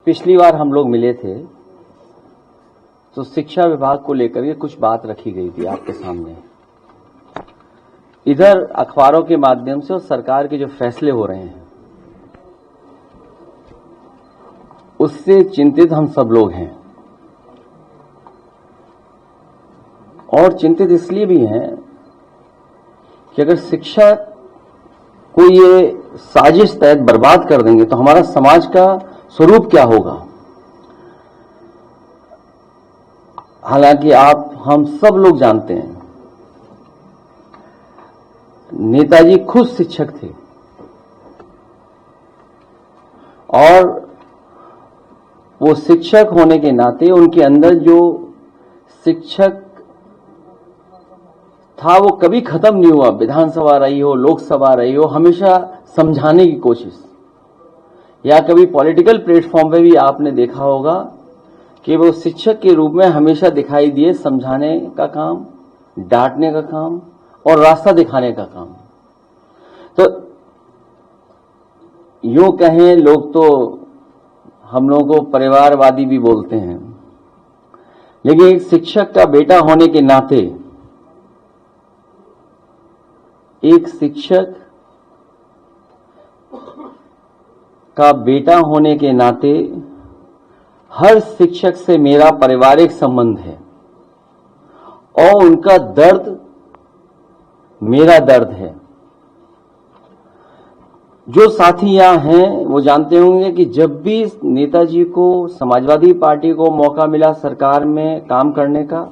पिछली बार हम लोग मिले थे तो शिक्षा विभाग को लेकर के कुछ बात रखी गई थी आपके सामने। इधर अखबारों के माध्यम से और सरकार के जो फैसले हो रहे हैं उससे चिंतित हम सब लोग हैं, और चिंतित इसलिए भी हैं कि अगर शिक्षा को ये साजिश तहत बर्बाद कर देंगे तो हमारा समाज का स्वरूप क्या होगा। हालांकि हम सब लोग जानते हैं नेताजी खुद शिक्षक थे और वो शिक्षक होने के नाते उनके अंदर जो शिक्षक था वो कभी खत्म नहीं हुआ। विधानसभा रही हो, लोकसभा रही हो, हमेशा समझाने की कोशिश, या कभी पॉलिटिकल प्लेटफॉर्म पे भी आपने देखा होगा कि वो शिक्षक के रूप में हमेशा दिखाई दिए, समझाने का काम, डांटने का काम और रास्ता दिखाने का काम। तो यूं कहें लोग तो हम लोगों को परिवारवादी भी बोलते हैं, लेकिन एक शिक्षक का बेटा होने के नाते, एक शिक्षक का बेटा होने के नाते हर शिक्षक से मेरा पारिवारिक संबंध है और उनका दर्द मेरा दर्द है। जो साथी यहां हैं वो जानते होंगे कि जब भी नेताजी को, समाजवादी पार्टी को मौका मिला सरकार में काम करने का,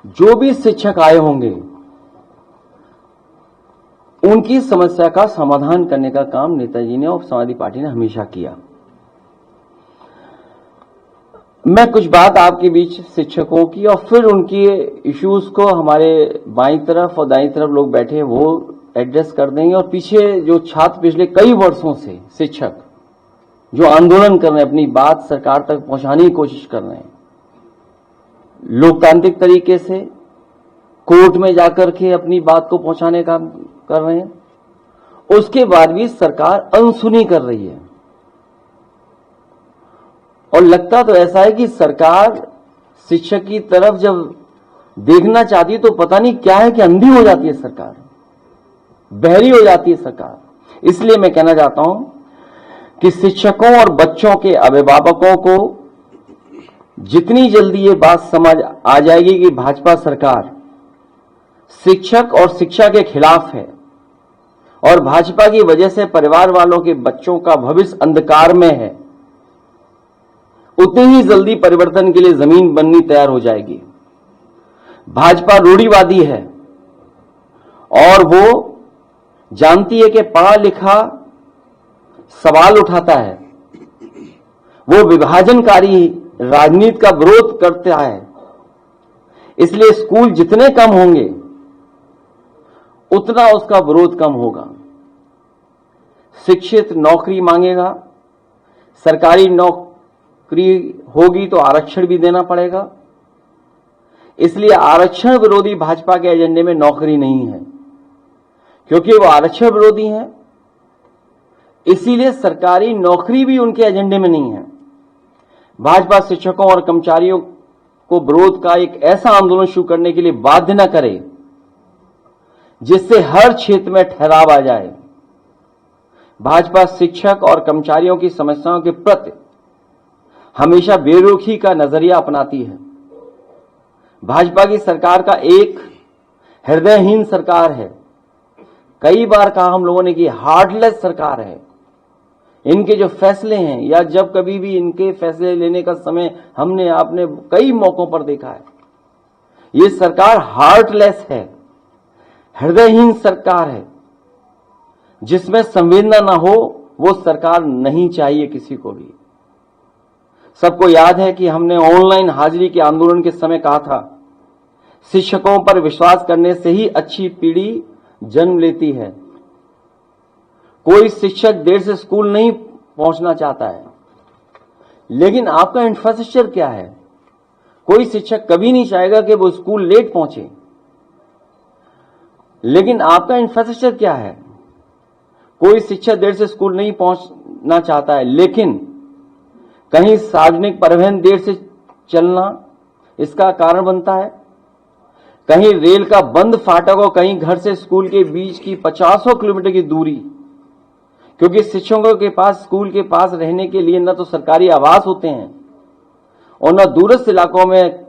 जो भी शिक्षक आए होंगे उनकी समस्या का समाधान करने का काम नेताजी ने और समाजवादी पार्टी ने हमेशा किया। मैं कुछ बात आपके बीच शिक्षकों की और फिर उनकी इश्यूज को हमारे बाईं तरफ और दाईं तरफ लोग बैठे हैं वो एड्रेस कर देंगे, और पीछे जो छात्र पिछले कई वर्षों से शिक्षक जो आंदोलन कर रहे हैं, अपनी बात सरकार तक पहुंचाने की कोशिश कर रहे हैं, लोकतांत्रिक तरीके से कोर्ट में जाकर के अपनी बात को पहुंचाने का कर रहे हैं, उसके बाद भी सरकार अनसुनी कर रही है। और लगता तो ऐसा है कि सरकार शिक्षक की तरफ जब देखना चाहती है तो पता नहीं क्या है कि अंधी हो जाती है सरकार, बहरी हो जाती है सरकार। इसलिए मैं कहना चाहता हूं कि शिक्षकों और बच्चों के अभिभावकों को जितनी जल्दी ये बात समझ आ जाएगी कि भाजपा सरकार शिक्षक और शिक्षा के खिलाफ है और भाजपा की वजह से परिवार वालों के बच्चों का भविष्य अंधकार में है, उतनी ही जल्दी परिवर्तन के लिए जमीन बननी तैयार हो जाएगी। भाजपा रूढ़िवादी है और वो जानती है कि पढ़ा लिखा सवाल उठाता है, वो विभाजनकारी राजनीति का विरोध करता है। इसलिए स्कूल जितने कम होंगे उतना उसका विरोध कम होगा। शिक्षित नौकरी मांगेगा, सरकारी नौकरी होगी तो आरक्षण भी देना पड़ेगा। इसलिए आरक्षण विरोधी भाजपा के एजेंडे में नौकरी नहीं है, क्योंकि वो आरक्षण विरोधी हैं। इसीलिए सरकारी नौकरी भी उनके एजेंडे में नहीं है। भाजपा शिक्षकों और कर्मचारियों को विरोध का एक ऐसा आंदोलन शुरू करने के लिए बाध्य न करे जिससे हर क्षेत्र में ठहराव आ जाए। भाजपा शिक्षक और कर्मचारियों की समस्याओं के प्रति हमेशा बेरुखी का नजरिया अपनाती है। भाजपा की सरकार का एक हृदयहीन सरकार है। कई बार कहा हम लोगों ने कि हार्टलेस सरकार है। इनके जो फैसले हैं या जब कभी भी इनके फैसले लेने का समय हमने आपने कई मौकों पर देखा है, ये सरकार हार्टलेस है, हृदयहीन सरकार है। जिसमें संवेदना ना हो वो सरकार नहीं चाहिए किसी को भी। सबको याद है कि हमने ऑनलाइन हाजिरी के आंदोलन के समय कहा था, शिक्षकों पर विश्वास करने से ही अच्छी पीढ़ी जन्म लेती है। कोई शिक्षक देर से स्कूल नहीं पहुंचना चाहता है, लेकिन आपका इंफ्रास्ट्रक्चर क्या है? कोई शिक्षक कभी नहीं चाहेगा कि वो स्कूल लेट पहुंचे, लेकिन आपका इंफ्रास्ट्रक्चर क्या है? कोई शिक्षक देर से स्कूल नहीं पहुंचना चाहता है, लेकिन कहीं सार्वजनिक परिवहन देर से चलना इसका कारण बनता है, कहीं रेल का बंद फाटक और कहीं घर से स्कूल के बीच की 50 किलोमीटर की दूरी, क्योंकि शिक्षकों के पास स्कूल के पास रहने के लिए न तो सरकारी आवास होते हैं और न दूरस्थ इलाकों में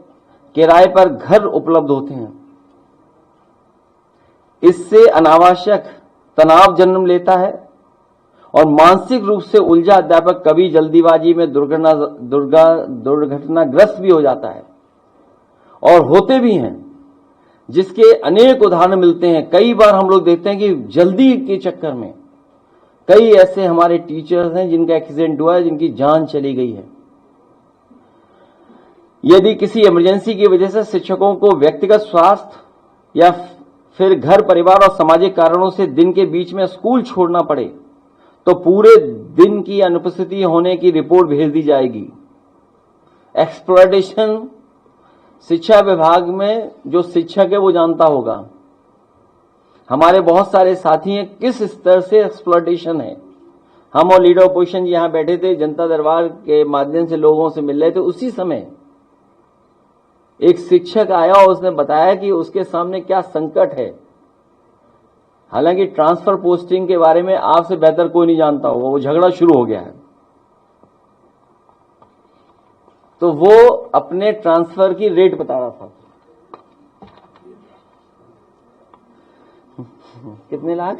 किराए पर घर उपलब्ध होते हैं। इससे अनावश्यक तनाव जन्म लेता है और मानसिक रूप से उलझा अध्यापक कभी जल्दीबाजी में दुर्घटनाग्रस्त भी हो जाता है और होते भी हैं, जिसके अनेक उदाहरण मिलते हैं। कई बार हम लोग देखते हैं कि जल्दी के चक्कर में कई ऐसे हमारे टीचर्स हैं जिनका एक्सीडेंट हुआ है, जिनकी जान चली गई है। यदि किसी इमरजेंसी की वजह से शिक्षकों को व्यक्तिगत स्वास्थ्य या फिर घर परिवार और सामाजिक कारणों से दिन के बीच में स्कूल छोड़ना पड़े तो पूरे दिन की अनुपस्थिति होने की रिपोर्ट भेज दी जाएगी। एक्सप्लॉयटेशन शिक्षा विभाग में जो शिक्षक है वो जानता होगा। हमारे बहुत सारे साथी हैं, किस स्तर से एक्सप्लॉयटेशन है। हम और लीडर ऑपोजिशन यहां बैठे थे, जनता दरबार के माध्यम से लोगों से मिल रहे थे। उसी समय एक शिक्षक आया और उसने बताया कि उसके सामने क्या संकट है। हालांकि ट्रांसफर पोस्टिंग के बारे में आपसे बेहतर कोई नहीं जानता होगा, वो झगड़ा शुरू हो गया है। तो वो अपने ट्रांसफर की रेट बता रहा था, कितने लाख।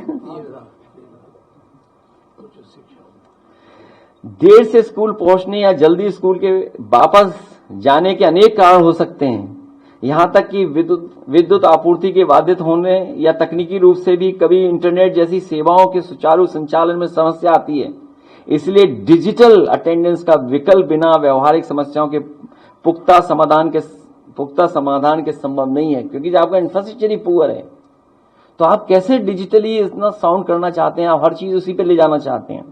देर से स्कूल पहुंचने या जल्दी स्कूल के वापस जाने के अनेक कारण हो सकते हैं, यहां तक कि विद्युत आपूर्ति के बाधित होने या तकनीकी रूप से भी कभी इंटरनेट जैसी सेवाओं के सुचारू संचालन में समस्या आती है। इसलिए डिजिटल अटेंडेंस का विकल्प बिना व्यवहारिक समस्याओं के पुख्ता समाधान के संभव नहीं है, क्योंकि जब आपका इंफ्रास्ट्रक्चर ही पुअर है तो आप कैसे डिजिटली इतना साउंड करना चाहते हैं, आप हर चीज उसी पे ले जाना चाहते हैं।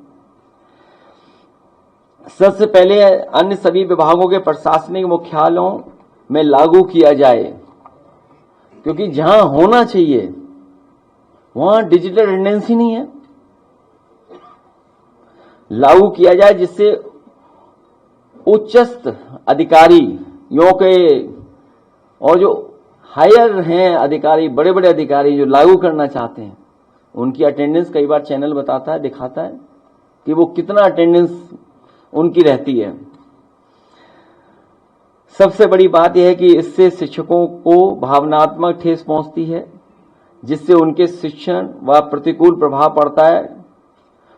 सबसे पहले अन्य सभी विभागों के प्रशासनिक मुख्यालयों में लागू किया जाए, क्योंकि जहां होना चाहिए वहां डिजिटल अटेंडेंस ही नहीं है। लागू किया जाए जिससे उच्चस्थ अधिकारियों के और जो हायर हैं अधिकारी, बड़े बड़े अधिकारी जो लागू करना चाहते हैं, उनकी अटेंडेंस कई बार चैनल बताता है, दिखाता है कि वो कितना अटेंडेंस उनकी रहती है। सबसे बड़ी बात यह है कि इससे शिक्षकों को भावनात्मक ठेस पहुंचती है, जिससे उनके शिक्षण व प्रतिकूल प्रभाव पड़ता है।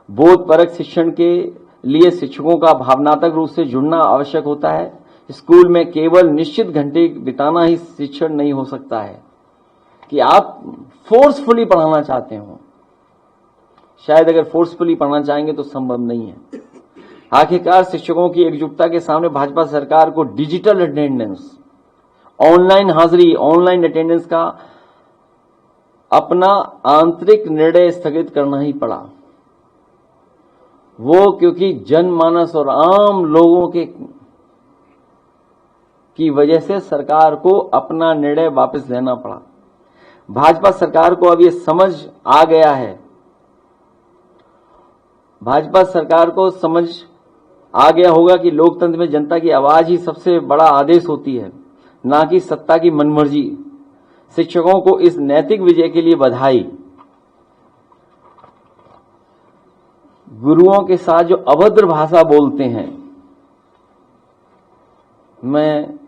बोधपरक शिक्षण के लिए शिक्षकों का भावनात्मक रूप से जुड़ना आवश्यक होता है। स्कूल में केवल निश्चित घंटे बिताना ही शिक्षण नहीं हो सकता है कि आप फोर्सफुली पढ़ाना चाहते हो। शायद अगर फोर्सफुली पढ़ना चाहेंगे तो संभव नहीं है। आखिरकार शिक्षकों की एकजुटता के सामने भाजपा सरकार को डिजिटल अटेंडेंस, ऑनलाइन हाजिरी, ऑनलाइन अटेंडेंस का अपना आंतरिक निर्णय स्थगित करना ही पड़ा। वो क्योंकि जनमानस और आम लोगों की वजह से सरकार को अपना निर्णय वापस लेना पड़ा। भाजपा सरकार को अब ये समझ आ गया है, भाजपा सरकार को समझ आ गया होगा कि लोकतंत्र में जनता की आवाज ही सबसे बड़ा आदेश होती है, ना कि सत्ता की मनमर्जी। शिक्षकों को इस नैतिक विजय के लिए बधाई। गुरुओं के साथ जो अभद्र भाषा बोलते हैं, मैं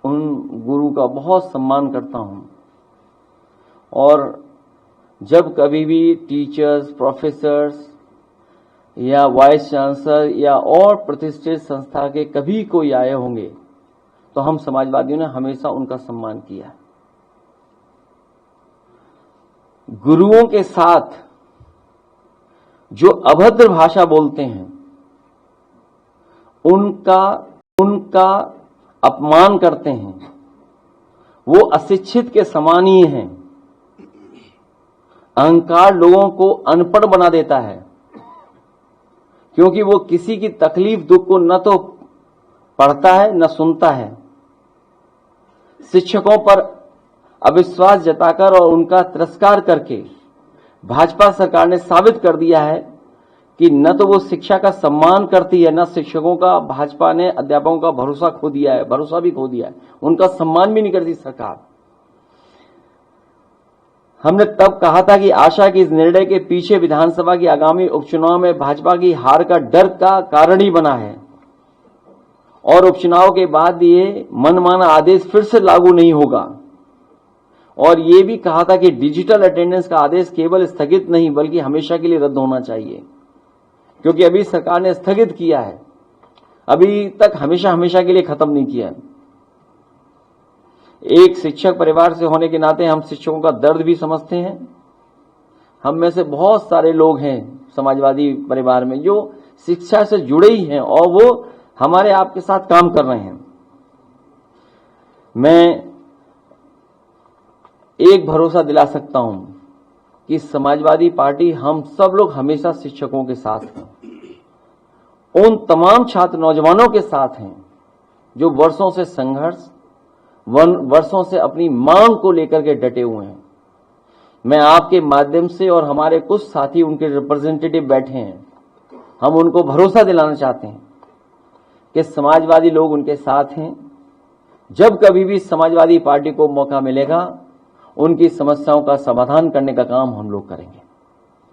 उन गुरु का बहुत सम्मान करता हूं, और जब कभी भी टीचर्स, प्रोफेसर्स या वाइस चांसलर या और प्रतिष्ठित संस्था के कभी कोई आए होंगे तो हम समाजवादियों ने हमेशा उनका सम्मान किया। गुरुओं के साथ जो अभद्र भाषा बोलते हैं उनका अपमान करते हैं, वो अशिक्षित के समान ही हैं। अहंकार लोगों को अनपढ़ बना देता है, क्योंकि वो किसी की तकलीफ दुख को न तो पढ़ता है न सुनता है। शिक्षकों पर अविश्वास जताकर और उनका तिरस्कार करके भाजपा सरकार ने साबित कर दिया है कि न तो वो शिक्षा का सम्मान करती है, न शिक्षकों का भाजपा ने अध्यापकों का भरोसा खो दिया है, भरोसा भी खो दिया है, उनका सम्मान भी नहीं करती सरकार। हमने तब कहा था कि आशा के इस निर्णय के पीछे विधानसभा की आगामी उपचुनाव में भाजपा की हार का डर का कारण ही बना है और उपचुनाव के बाद ये मनमाना आदेश फिर से लागू नहीं होगा। और ये भी कहा था कि डिजिटल अटेंडेंस का आदेश केवल स्थगित नहीं बल्कि हमेशा के लिए रद्द होना चाहिए, क्योंकि अभी सरकार ने स्थगित किया है, अभी तक हमेशा के लिए खत्म नहीं किया है। एक शिक्षक परिवार से होने के नाते हम शिक्षकों का दर्द भी समझते हैं। हम में से बहुत सारे लोग हैं समाजवादी परिवार में जो शिक्षा से जुड़े ही हैं और वो हमारे आपके साथ काम कर रहे हैं। मैं एक भरोसा दिला सकता हूं कि समाजवादी पार्टी हम सब लोग हमेशा शिक्षकों के साथ हैं, उन तमाम छात्र नौजवानों के साथ हैं जो वर्षों से संघर्ष, वर्षों से अपनी मांग को लेकर के डटे हुए हैं। मैं आपके माध्यम से और हमारे कुछ साथी उनके रिप्रेजेंटेटिव बैठे हैं, हम उनको भरोसा दिलाना चाहते हैं कि समाजवादी लोग उनके साथ हैं। जब कभी भी समाजवादी पार्टी को मौका मिलेगा उनकी समस्याओं का समाधान करने का काम हम लोग करेंगे।